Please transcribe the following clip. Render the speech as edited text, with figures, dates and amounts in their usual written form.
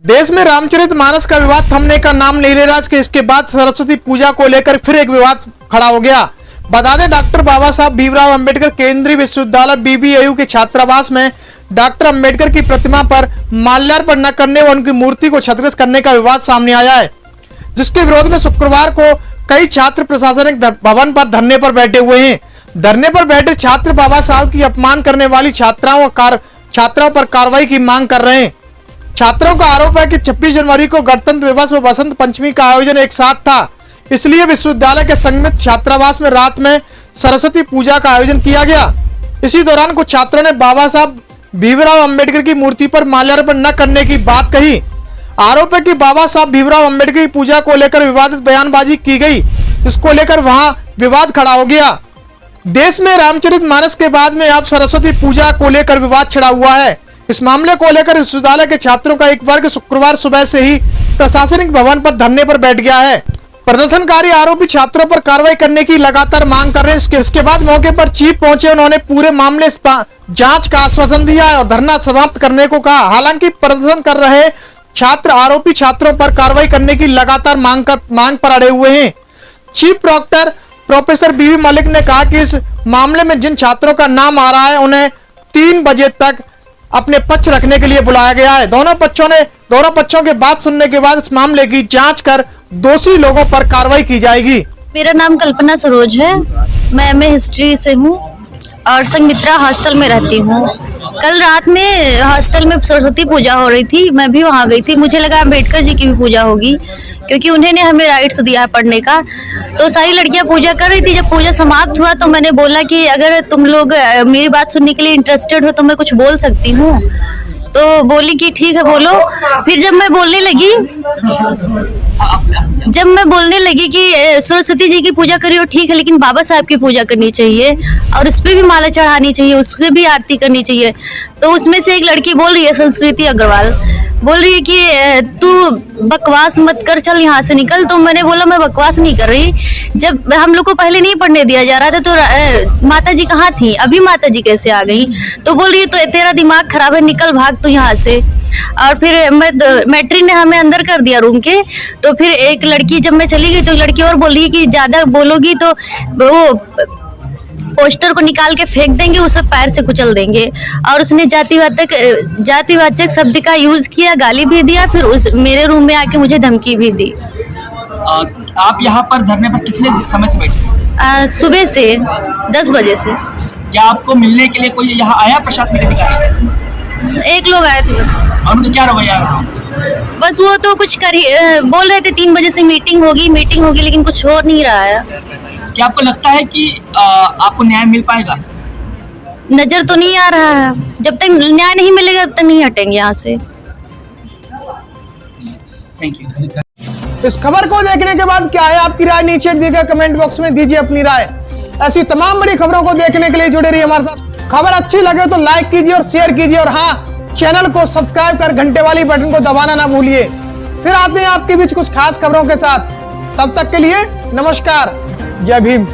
देश में रामचरितमानस का विवाद थमने का नाम नहीं ले रहा है। इसके बाद सरस्वती पूजा को लेकर फिर एक विवाद खड़ा हो गया। बता दें, डॉक्टर बाबा साहब भीमराव अंबेडकर केंद्रीय विश्वविद्यालय BBAU के छात्रावास में डॉक्टर अंबेडकर की प्रतिमा पर माल्यार्पण न करने व उनकी मूर्ति को क्षतिग्रस्त करने का विवाद सामने आया है, जिसके विरोध में शुक्रवार को कई छात्र प्रशासनिक भवन पर धरने पर बैठे हुए हैं। धरने पर बैठे छात्र बाबा साहब की अपमान करने वाली छात्राओं पर कार्रवाई की मांग कर रहे हैं। छात्रों का आरोप है कि 26 जनवरी को गणतंत्र दिवस व बसंत पंचमी का आयोजन एक साथ था, इसलिए विश्वविद्यालय के संगमित छात्रावास में रात में सरस्वती पूजा का आयोजन किया गया। इसी दौरान कुछ छात्रों ने बाबा साहब भीमराव अंबेडकर की मूर्ति पर माल्यार्पण न करने की बात कही। आरोप है कि बाबा साहब भीमराव अंबेडकर की पूजा को लेकर विवादित बयानबाजी की गई, जिसको लेकर वहां विवाद खड़ा हो गया। देश में रामचरितमानस के बाद में अब सरस्वती पूजा को लेकर विवाद छिड़ा हुआ है। इस मामले को लेकर विश्वविद्यालय के छात्रों का एक वर्ग शुक्रवार सुबह से ही प्रशासनिक भवन पर धरने पर बैठ गया है। प्रदर्शनकारी आरोपी छात्रों पर कार्रवाई करने की लगातार मांग कर रहे हैं। इसके बाद मौके पर चीफ पहुंचे, उन्होंने पूरे मामले जांच का आश्वासन दिया है और धरना समाप्त करने को कहा। हालांकि प्रदर्शन कर रहे छात्र आरोपी छात्रों पर कार्रवाई करने की लगातार मांग पर अड़े हुए हैं। Chief proctor professor BB Malik ने कहा कि इस मामले में जिन छात्रों का नाम आ रहा है उन्हें 3 बजे तक अपने पक्ष रखने के लिए बुलाया गया है। दोनों पक्षों के बात सुनने के बाद इस मामले की जांच कर दोषी लोगों पर कार्रवाई की जाएगी। मेरा नाम कल्पना सरोज है। मैं MA हिस्ट्री से हूँ और संगमित्रा हॉस्टल में रहती हूँ। कल रात में हॉस्टल में सरस्वती पूजा हो रही थी, मैं भी वहाँ गई थी। मुझे लगा अम्बेडकर जी की भी पूजा होगी, क्योंकि उन्होंने हमें राइट्स दिया है पढ़ने का। तो सारी लड़कियां पूजा कर रही थी। जब पूजा समाप्त हुआ तो मैंने बोला कि अगर तुम लोग मेरी बात सुनने के लिए इंटरेस्टेड हो तो मैं कुछ बोल सकती हूँ। तो बोली कि ठीक है बोलो। फिर जब मैं बोलने लगी कि सरस्वती जी की पूजा करियो ठीक है, लेकिन बाबा साहब की पूजा करनी चाहिए और उस पर भी माला चढ़ानी चाहिए, उससे भी आरती करनी चाहिए। तो उसमें से एक लड़की बोल रही है, संस्कृति अग्रवाल, बोल रही है कि तू बकवास मत कर, चल यहाँ से निकल। तो मैंने बोला मैं बकवास नहीं कर रही। जब हम लोग को पहले नहीं पढ़ने दिया जा रहा था तो माता जी कहाँ थी, अभी माता जी कैसे आ गई? तो बोल रही है तो तेरा दिमाग खराब है, निकल भाग तू यहाँ से। और फिर मैट्रिक ने हमें अंदर कर दिया रूम के। तो फिर एक लड़की, जब मैं चली गई तो लड़की और बोल रही है कि ज्यादा बोलोगी तो वो पोस्टर को निकाल के फेंक देंगे, उसे पैर से कुचल देंगे। और उसने जातिवाचक शब्द का यूज किया, गाली भी दिया, फिर मेरे रूम में आके मुझे धमकी भी दी। आप यहाँ पर धरने पर कितने समय से बैठे? सुबह से 10 बजे से। क्या आपको मिलने के लिए कोई यहाँ आया प्रशासनिक अधिकारी? एक लोग आए थे बस। और उनका क्या रवैया रहा? बस वो तो कुछ बोल रहे थे 3 बजे से मीटिंग होगी, लेकिन कुछ हो नहीं रहा है। क्या आपको लगता है कि आपको न्याय मिल पाएगा? नजर तो नहीं आ रहा है। जब तक न्याय नहीं मिलेगा तब तक नहीं हटेंगे यहाँ से। Thank you. इस खबर को देखने के बाद क्या है आपकी राय? नीचे दिए गए कमेंट बॉक्स में दीजिए अपनी राय। ऐसी तमाम बड़ी खबरों को देखने के लिए जुड़े रहिए हमारे साथ। खबर अच्छी लगे तो लाइक कीजिए और शेयर कीजिए, और हाँ, चैनल को सब्सक्राइब कर घंटे वाली बटन को दबाना ना भूलिए। फिर आते हैं आपके बीच कुछ खास खबरों के साथ। तब तक के लिए नमस्कार, जय भीम।